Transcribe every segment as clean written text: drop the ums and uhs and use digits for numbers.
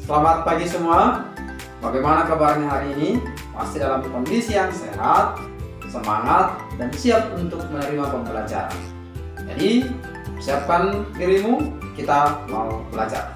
Selamat pagi semua. Bagaimana kabarnya hari ini? Pasti dalam kondisi yang sehat, semangat, dan siap untuk menerima pembelajaran. Jadi, siapkan dirimu, kita mau belajar.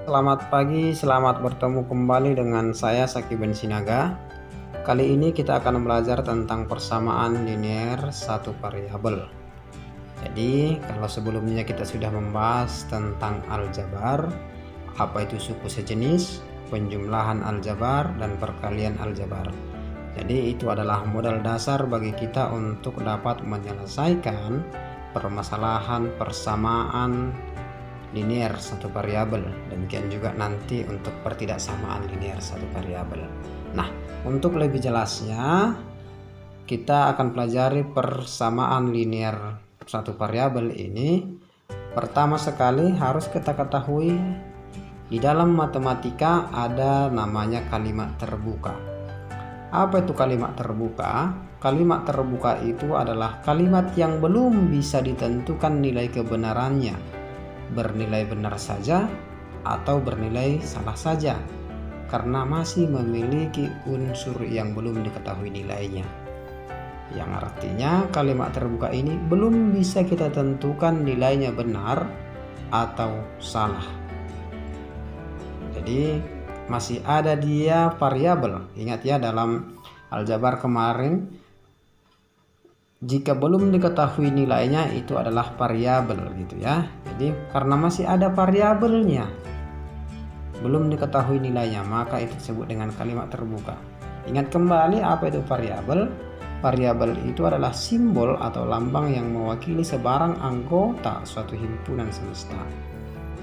Selamat pagi, selamat bertemu kembali dengan saya Saki Bensinaga. Kali ini kita akan belajar tentang persamaan linear satu variabel. Jadi, kalau sebelumnya kita sudah membahas tentang aljabar, apa itu suku sejenis, penjumlahan aljabar, dan perkalian aljabar. Jadi, itu adalah modal dasar bagi kita untuk dapat menyelesaikan permasalahan persamaan linear satu variabel. Demikian juga nanti untuk pertidaksamaan linear satu variabel. Nah, untuk lebih jelasnya kita akan pelajari persamaan linear satu variabel ini. Pertama sekali harus kita ketahui di dalam matematika ada namanya kalimat terbuka. Apa itu kalimat terbuka? Kalimat terbuka itu adalah kalimat yang belum bisa ditentukan nilai kebenarannya, bernilai benar saja atau bernilai salah saja, karena masih memiliki unsur yang belum diketahui nilainya. Yang artinya kalimat terbuka ini belum bisa kita tentukan nilainya benar atau salah. Jadi masih ada dia variabel. Ingat ya, dalam aljabar kemarin, jika belum diketahui nilainya itu adalah variabel gitu ya. Jadi karena masih ada variabelnya, belum diketahui nilainya, maka itu disebut dengan kalimat terbuka. Ingat kembali apa itu variabel? Variabel itu adalah simbol atau lambang yang mewakili sebarang anggota suatu himpunan semesta.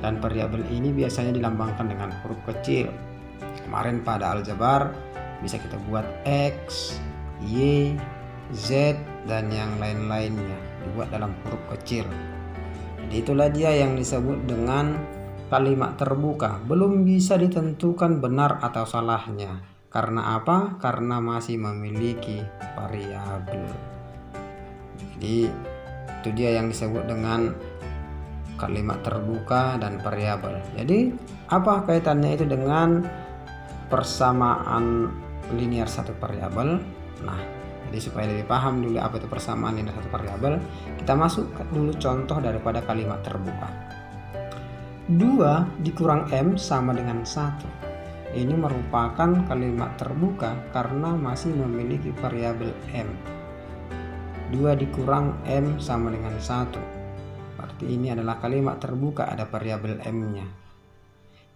Dan variabel ini biasanya dilambangkan dengan huruf kecil. Kemarin pada aljabar bisa kita buat X, Y, Z, dan yang lain-lainnya dibuat dalam huruf kecil. Jadi itulah dia yang disebut dengan kalimat terbuka. Belum bisa ditentukan benar atau salahnya. Karena apa? Karena masih memiliki variabel. Jadi itu dia yang disebut dengan kalimat terbuka dan variabel. Jadi apa kaitannya itu dengan persamaan linear satu variabel? Nah, jadi supaya lebih paham dulu apa itu persamaan linear satu variabel, kita masuk dulu contoh daripada kalimat terbuka. 2 dikurang M sama dengan 1. Ini merupakan kalimat terbuka karena masih memiliki variabel M. 2 dikurang M sama dengan 1. Berarti ini adalah kalimat terbuka, ada variabel M-nya.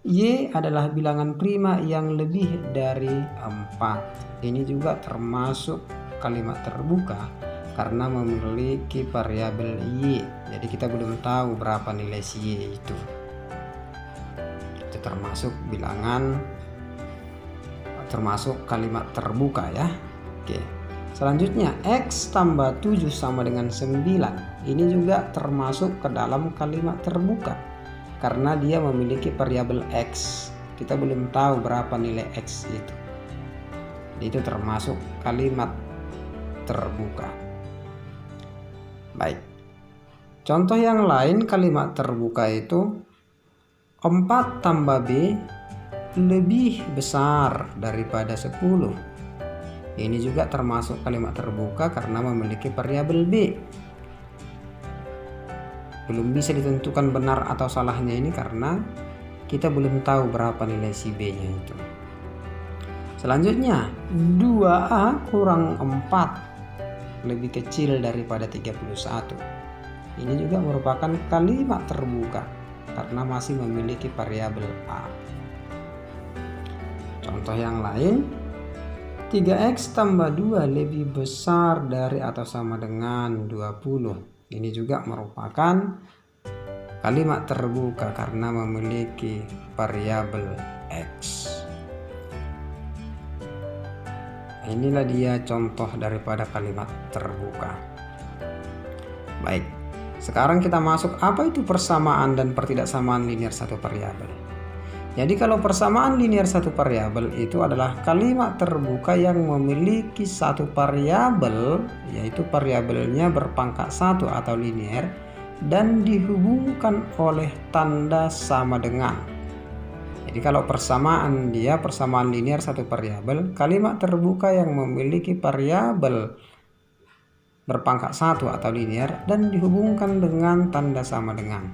Y adalah bilangan prima yang lebih dari 4. Ini juga termasuk kalimat terbuka karena memiliki variabel Y. Jadi kita belum tahu berapa nilai si Y itu. Itu termasuk bilangan, termasuk kalimat terbuka ya. Oke. Selanjutnya X tambah 7 sama dengan 9. Ini juga termasuk ke dalam kalimat terbuka karena dia memiliki variabel X. Kita belum tahu berapa nilai X itu. Itu termasuk kalimat terbuka. Baik. Contoh yang lain kalimat terbuka itu 4 tambah B lebih besar daripada 10. Ini juga termasuk kalimat terbuka karena memiliki variabel B. Belum bisa ditentukan benar atau salahnya ini karena kita belum tahu berapa nilai si B-nya itu. Selanjutnya 2A kurang 4 lebih kecil daripada 31. Ini juga merupakan kalimat terbuka karena masih memiliki variabel A. Contoh yang lain, 3X tambah 2 lebih besar dari atau sama dengan 20. Ini juga merupakan kalimat terbuka karena memiliki variabel X. Inilah dia contoh daripada kalimat terbuka. Baik, sekarang kita masuk apa itu persamaan dan pertidaksamaan linear satu variabel. Jadi kalau persamaan linear satu variabel itu adalah kalimat terbuka yang memiliki satu variabel, yaitu variabelnya berpangkat 1 atau linear, dan dihubungkan oleh tanda sama dengan. Jadi kalau persamaan linear satu variabel, kalimat terbuka yang memiliki variabel berpangkat 1 atau linear dan dihubungkan dengan tanda sama dengan.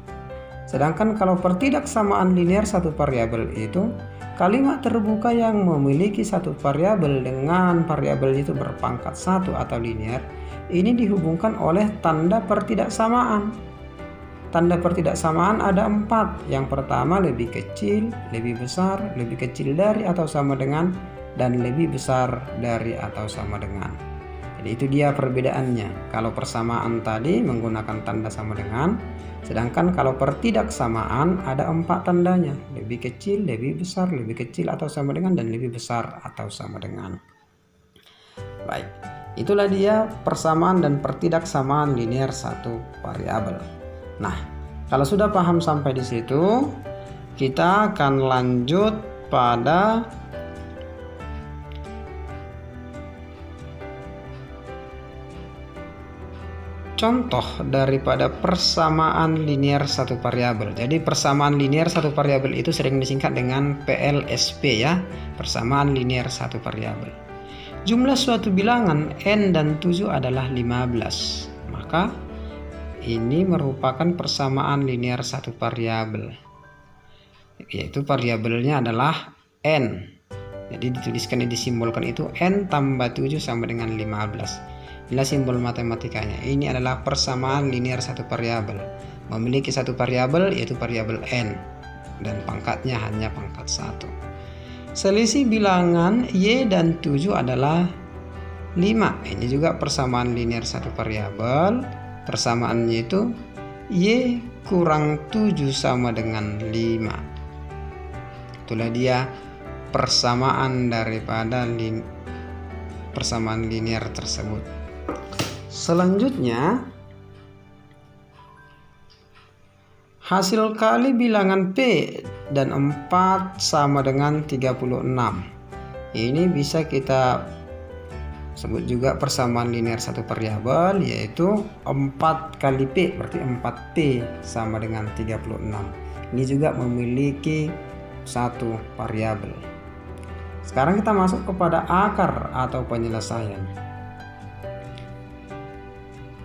Sedangkan kalau pertidaksamaan linear satu variabel itu kalimat terbuka yang memiliki satu variabel dengan variabel itu berpangkat 1 atau linear, ini dihubungkan oleh tanda pertidaksamaan. Tanda pertidaksamaan ada 4. Yang pertama lebih kecil, lebih besar, lebih kecil dari atau sama dengan, dan lebih besar dari atau sama dengan. Jadi itu dia perbedaannya. Kalau persamaan tadi menggunakan tanda sama dengan, sedangkan kalau pertidaksamaan ada 4 tandanya, lebih kecil, lebih besar, lebih kecil atau sama dengan, dan lebih besar atau sama dengan. Baik, itulah dia persamaan dan pertidaksamaan linear satu variabel. Nah, kalau sudah paham sampai di situ, kita akan lanjut pada contoh daripada persamaan linear satu variabel. Jadi persamaan linear satu variabel itu sering disingkat dengan PLSP ya, persamaan linear satu variabel. Jumlah suatu bilangan n dan 7 adalah 15. Maka ini merupakan persamaan linear satu variabel, yaitu variabelnya adalah n. Jadi dituliskan, disimbolkan itu n tambah 7 sama dengan 15. Inilah simbol matematikanya. Ini adalah persamaan linear satu variabel, memiliki satu variabel yaitu variabel n, dan pangkatnya hanya pangkat 1. Selisih bilangan y dan 7 adalah 5. Ini juga persamaan linear satu variabel. Persamaannya itu y kurang 7 sama dengan 5. Itulah dia persamaan daripada persamaan linear tersebut. Selanjutnya, hasil kali bilangan P dan 4 sama dengan 36. Ini bisa kita sebut juga persamaan linear satu variabel, yaitu 4 kali P berarti 4P sama dengan 36. Ini juga memiliki satu variabel. Sekarang kita masuk kepada akar atau penyelesaian.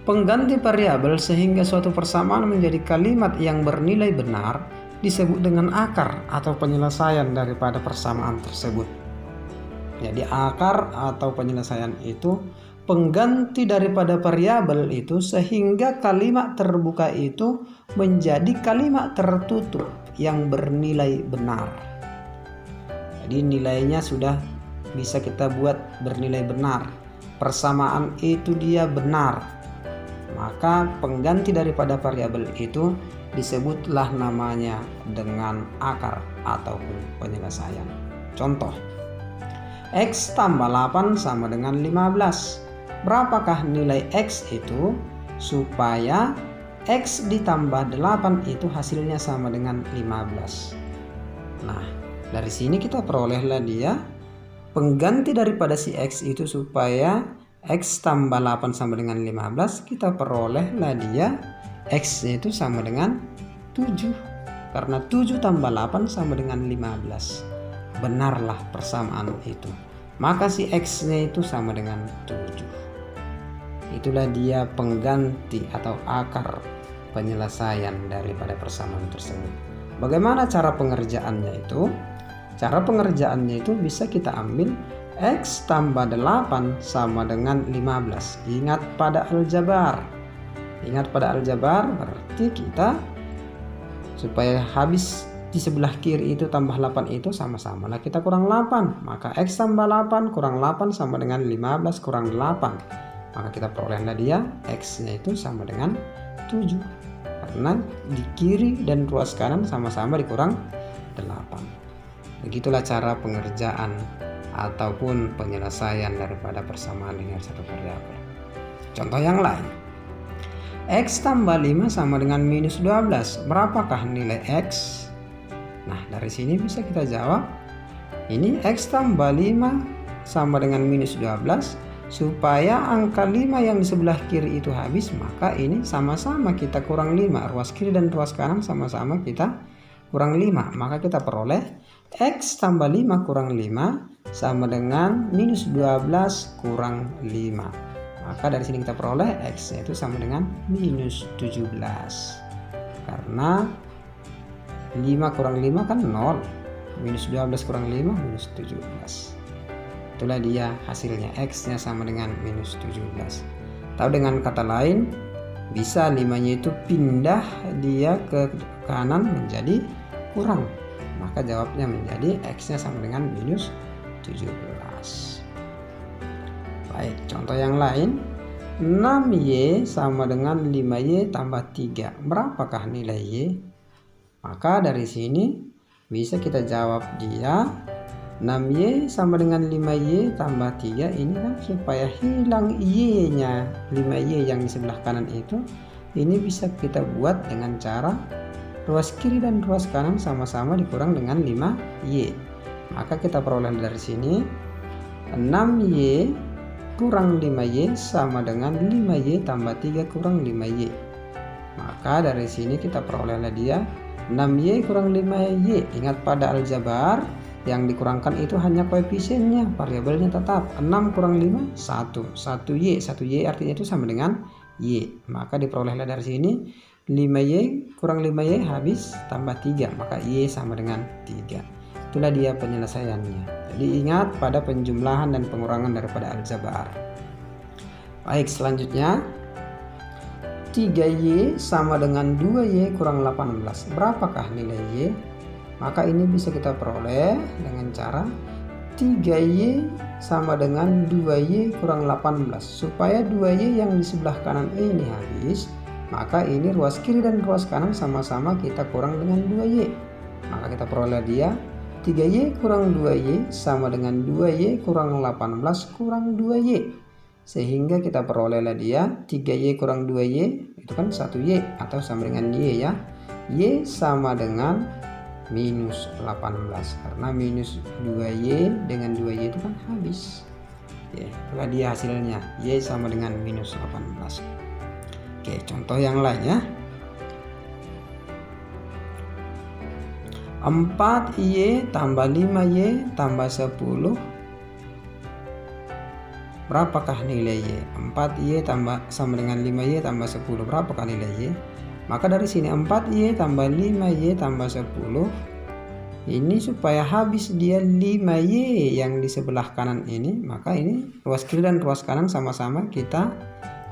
Pengganti variabel sehingga suatu persamaan menjadi kalimat yang bernilai benar disebut dengan akar atau penyelesaian daripada persamaan tersebut. Jadi akar atau penyelesaian itu pengganti daripada variabel itu sehingga kalimat terbuka itu menjadi kalimat tertutup yang bernilai benar. Jadi nilainya sudah bisa kita buat bernilai benar. Persamaan itu dia benar. Maka pengganti daripada variabel itu disebutlah namanya dengan akar ataupun penyelesaian. Contoh, X tambah 8 sama dengan 15. Berapakah nilai X itu supaya X ditambah 8 itu hasilnya sama dengan 15. Nah, dari sini kita perolehlah dia pengganti daripada si X itu supaya X tambah 8 sama dengan 15, kita perolehlah dia X itu sama dengan 7. Karena 7 tambah 8 sama dengan 15. Benarlah persamaan itu. Maka si X-nya itu sama dengan 7. Itulah dia pengganti atau akar penyelesaian daripada persamaan tersebut. Bagaimana cara pengerjaannya itu? Cara pengerjaannya itu bisa kita ambil X tambah 8 sama dengan 15. Ingat pada aljabar. Ingat pada aljabar berarti kita supaya habis di sebelah kiri itu tambah 8 itu sama-sama lah kita kurang 8. Maka X tambah 8 kurang 8 sama dengan 15 kurang 8. Maka kita perolehlah dia X-nya itu sama dengan 7. Karena di kiri dan ruas kanan sama-sama dikurang 8. Begitulah cara pengerjaan ataupun penyelesaian daripada persamaan linear satu variabel. Contoh yang lain. X tambah 5 sama dengan minus 12. Berapakah nilai X? Nah, dari sini bisa kita jawab ini X tambah 5 sama dengan minus 12. Supaya angka 5 yang di sebelah kiri itu habis, maka ini sama-sama kita kurang 5. Ruas kiri dan ruas kanan sama-sama kita kurang 5. Maka kita peroleh X tambah 5 kurang 5 sama dengan minus 12 kurang 5. Maka dari sini kita peroleh X itu sama dengan minus 17. Karena 5 kurang 5 kan 0. Minus 12 kurang 5 minus 17. Itulah dia hasilnya, X nya sama dengan minus 17. Atau dengan kata lain, bisa 5-nya itu pindah dia ke kanan menjadi kurang. Maka jawabnya menjadi X nya sama dengan minus 17. Baik, contoh yang lain. 6Y sama dengan 5Y tambah 3. Berapakah nilai Y? Maka dari sini bisa kita jawab dia 6Y sama dengan 5Y tambah 3. Ini kan supaya hilang Y-nya 5Y yang di sebelah kanan itu, ini bisa kita buat dengan cara ruas kiri dan ruas kanan sama-sama dikurang dengan 5Y. Maka kita peroleh dari sini 6Y kurang 5Y sama dengan 5Y tambah 3 kurang 5Y. Maka dari sini kita perolehlah dia 6Y kurang 5Y. Ingat pada aljabar yang dikurangkan itu hanya koefisiennya, variabelnya tetap. 6 kurang 5 1. 1Y, 1Y artinya itu sama dengan Y. Maka diperolehlah dari sini 5Y kurang 5Y habis tambah 3, maka Y sama dengan 3. Itulah dia penyelesaiannya. Jadi ingat pada penjumlahan dan pengurangan daripada aljabar. Baik, selanjutnya 3Y sama dengan 2Y kurang 18. Berapakah nilai Y? Maka ini bisa kita peroleh dengan cara 3Y sama dengan 2Y kurang 18. Supaya 2Y yang di sebelah kanan ini habis, maka ini ruas kiri dan ruas kanan sama-sama kita kurang dengan 2Y. Maka kita peroleh dia 3Y kurang 2Y sama dengan 2Y kurang 18 kurang 2Y. Sehingga kita perolehlah dia 3Y kurang 2Y itu kan 1Y atau sama dengan Y ya. Y sama dengan minus 18 karena minus 2Y dengan 2Y itu kan habis. Oke, itulah dia hasilnya, Y sama dengan minus 18. Oke, contoh yang lain ya. 4Y tambah 5Y tambah 10. Berapakah nilai Y? 4Y tambah sama dengan 5Y tambah 10. Berapakah nilai Y? Maka dari sini 4Y tambah 5Y tambah 10. Ini supaya habis dia 5Y yang di sebelah kanan ini, maka ini ruas kiri dan ruas kanan sama-sama kita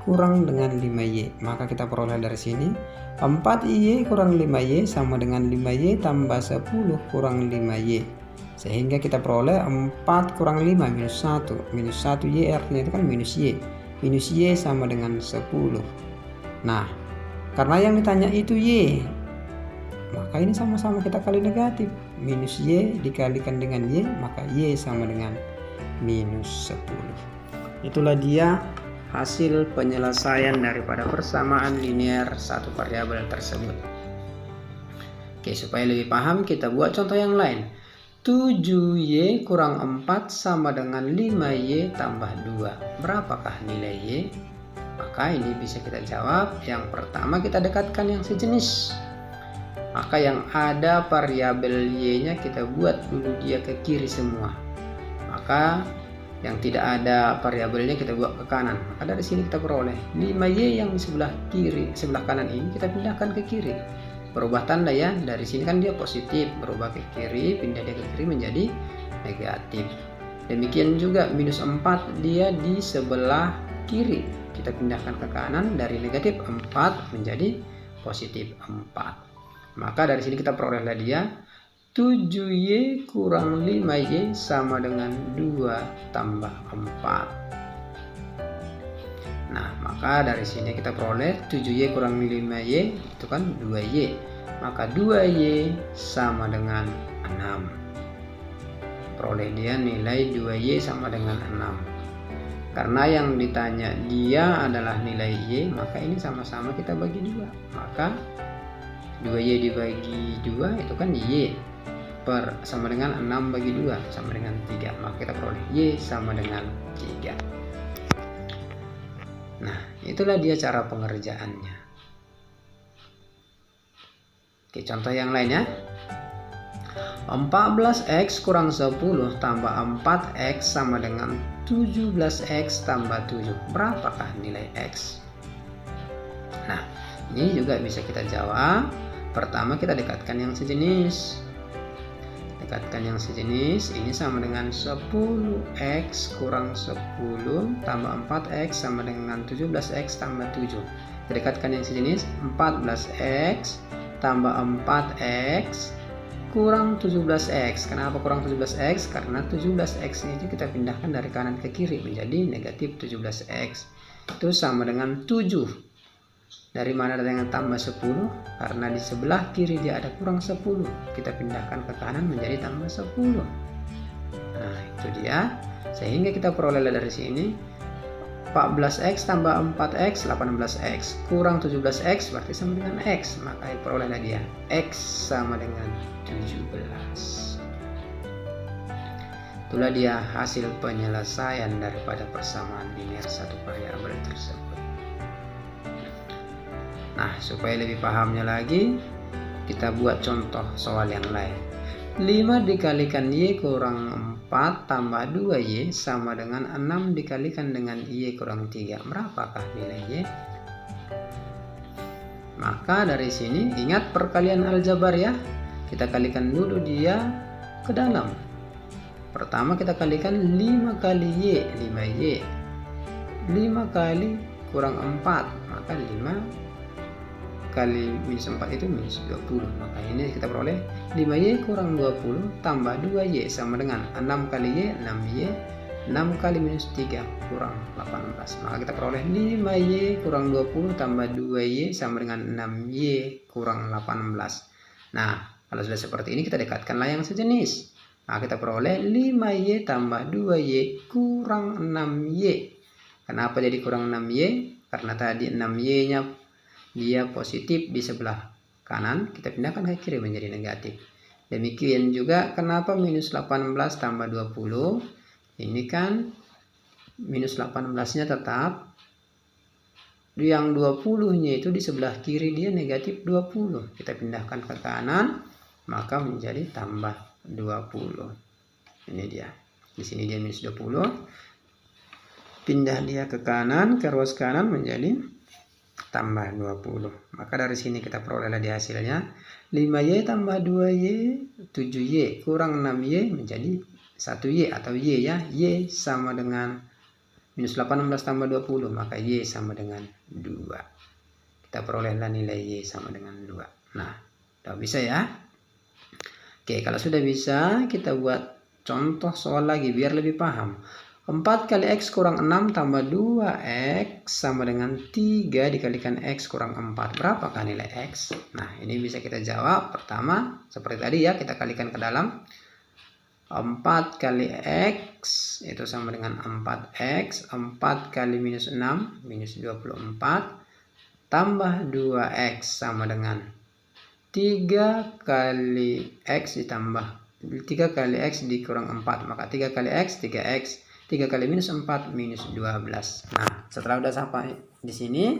kurang dengan 5Y. Maka kita peroleh dari sini 4Y kurang 5Y sama dengan 5Y tambah 10 kurang 5Y. Sehingga kita peroleh 4 kurang 5 minus 1. Minus 1Y artinya itu kan minus Y. Minus Y sama dengan 10. Nah, karena yang ditanya itu Y, maka ini sama-sama kita kali negatif. Minus Y dikalikan dengan Y, maka Y sama dengan minus 10. Itulah dia hasil penyelesaian daripada persamaan linear satu variabel tersebut. Oke, supaya lebih paham kita buat contoh yang lain. 7Y kurang 4 sama dengan 5Y tambah 2. Berapakah nilai Y? Maka ini bisa kita jawab. Yang pertama kita dekatkan yang sejenis. Maka yang ada variabel Y-nya kita buat dulu dia ke kiri semua. Maka yang tidak ada variabelnya kita buat ke kanan. Maka dari sini kita peroleh 5Y yang di sebelah kiri, sebelah kanan ini kita pindahkan ke kiri. Berubah tanda ya. Dari sini kan dia positif, berubah ke kiri, pindah dia ke kiri menjadi negatif. Demikian juga minus 4 dia di sebelah kiri. Kita pindahkan ke kanan dari negatif 4 menjadi positif 4. Maka dari sini kita perolehlah dia 7Y kurang 5Y sama dengan 2 tambah 4. Nah, maka dari sini kita peroleh 7Y kurang 5Y itu kan 2Y. Maka 2Y sama dengan 6. Peroleh dia nilai 2Y sama dengan 6. Karena yang ditanya dia adalah nilai Y, maka ini sama-sama kita bagi 2. Maka 2Y dibagi 2 itu kan Y. sama dengan 6 bagi 2 sama dengan 3. Maka kita peroleh Y sama dengan 3. Nah, itulah dia cara pengerjaannya. Oke, contoh yang lainnya. 14x kurang 10 tambah 4x sama dengan 17x tambah 7. Berapakah nilai x? Nah, ini juga bisa kita jawab. Pertama kita dekatkan yang sejenis. Dekatkan yang sejenis, ini sama dengan 10x kurang 10 tambah 4x sama dengan 17x tambah 7. Kita dekatkan yang sejenis, 14x tambah 4x kurang 17x. Kenapa kurang 17x? Karena 17x itu kita pindahkan dari kanan ke kiri menjadi negatif 17x. Itu sama dengan 7. Dari mana dengan tambah 10? Karena di sebelah kiri dia ada kurang 10. Kita pindahkan ke kanan menjadi tambah 10. Nah, itu dia. Sehingga kita peroleh dari sini 14x tambah 4x 18x kurang 17x berarti sama dengan x. Maka perolehlah dia x sama dengan 17. Itulah dia hasil penyelesaian daripada persamaan linear satu variabel tersebut. Nah, supaya lebih pahamnya lagi, kita buat contoh soal yang lain. 5 dikalikan Y kurang 4 tambah 2Y sama dengan 6 dikalikan dengan Y kurang 3. Berapakah nilai Y? Maka dari sini ingat perkalian aljabar ya. Kita kalikan dulu dia ke dalam. Pertama kita kalikan 5 kali Y, 5Y. 5 kali kurang 4, maka 5 kali minus 4 itu minus 20. Maka ini kita peroleh 5Y kurang 20 tambah 2Y sama dengan 6 kali Y, 6Y. 6 kali minus 3 kurang 18. Maka kita peroleh 5Y kurang 20 tambah 2Y sama dengan 6Y kurang 18. Nah, kalau sudah seperti ini kita dekatkanlah yang sejenis. Nah, kita peroleh 5Y tambah 2Y kurang 6Y. Kenapa jadi kurang 6Y? Karena tadi 6Y nya dia positif di sebelah kanan, kita pindahkan ke kiri menjadi negatif. Demikian juga kenapa minus 18 tambah 20. Ini kan minus 18 nya tetap, yang 20 nya itu di sebelah kiri dia negatif 20. Kita pindahkan ke kanan maka menjadi tambah 20. Ini dia, di sini dia minus 20, pindah dia ke kanan, ke ruas kanan menjadi tambah 20. Maka dari sini kita perolehlah di hasilnya 5Y tambah 2Y 7Y kurang 6Y menjadi 1Y atau Y ya. Y sama dengan minus 18 tambah 20, maka Y sama dengan 2. Kita perolehlah nilai Y sama dengan 2. Nah, udah bisa ya. Oke, kalau sudah bisa kita buat contoh soal lagi biar lebih paham. 4 kali X kurang 6 tambah 2X sama dengan 3 dikalikan X kurang 4. Berapakah nilai X? Nah, ini bisa kita jawab. Pertama, seperti tadi ya, kita kalikan ke dalam. 4 kali X itu sama dengan 4X. 4 kali minus 6, minus 24. Tambah 2X sama dengan 3 kali X ditambah 3 kali X dikurang 4. Maka 3 kali X, 3X. 3 kali minus 4 minus 12. Nah, setelah udah sampai di sini,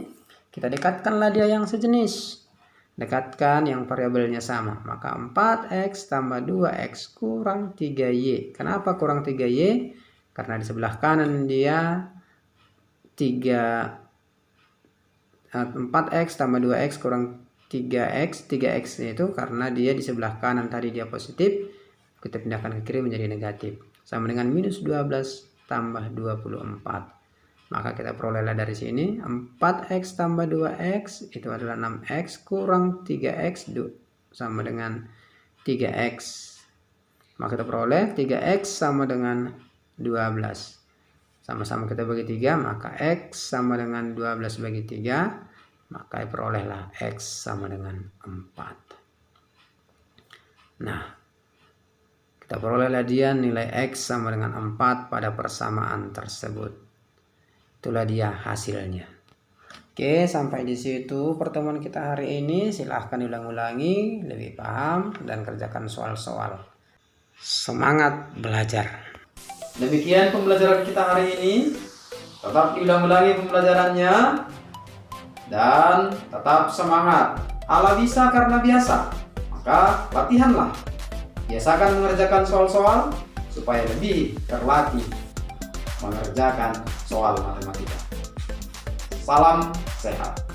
kita dekatkanlah dia yang sejenis. Dekatkan yang variabelnya sama. Maka 4X tambah 2X kurang 3Y. Kenapa kurang 3Y? Karena di sebelah kanan dia 4X tambah 2X kurang 3X. 3X itu karena dia di sebelah kanan tadi dia positif. Kita pindahkan ke kiri menjadi negatif. Sama dengan minus 12 tambah 24. Maka kita perolehlah dari sini 4X tambah 2X itu adalah 6X kurang 3X sama dengan 3X. Maka kita peroleh 3X sama dengan 12. Sama-sama kita bagi 3, maka X sama dengan 12 bagi 3. Maka perolehlah X sama dengan 4. Nah, kita perolehlah dia nilai X sama dengan 4 pada persamaan tersebut. Itulah dia hasilnya. Oke, sampai di situ pertemuan kita hari ini. Silahkan ulang-ulangi, lebih paham, dan kerjakan soal-soal. Semangat belajar. Demikian pembelajaran kita hari ini. Tetap diulang-ulangi pembelajarannya dan tetap semangat. Allah bisa karena biasa, maka latihanlah. Biasakan mengerjakan soal-soal supaya lebih terlatih mengerjakan soal matematika. Salam sehat.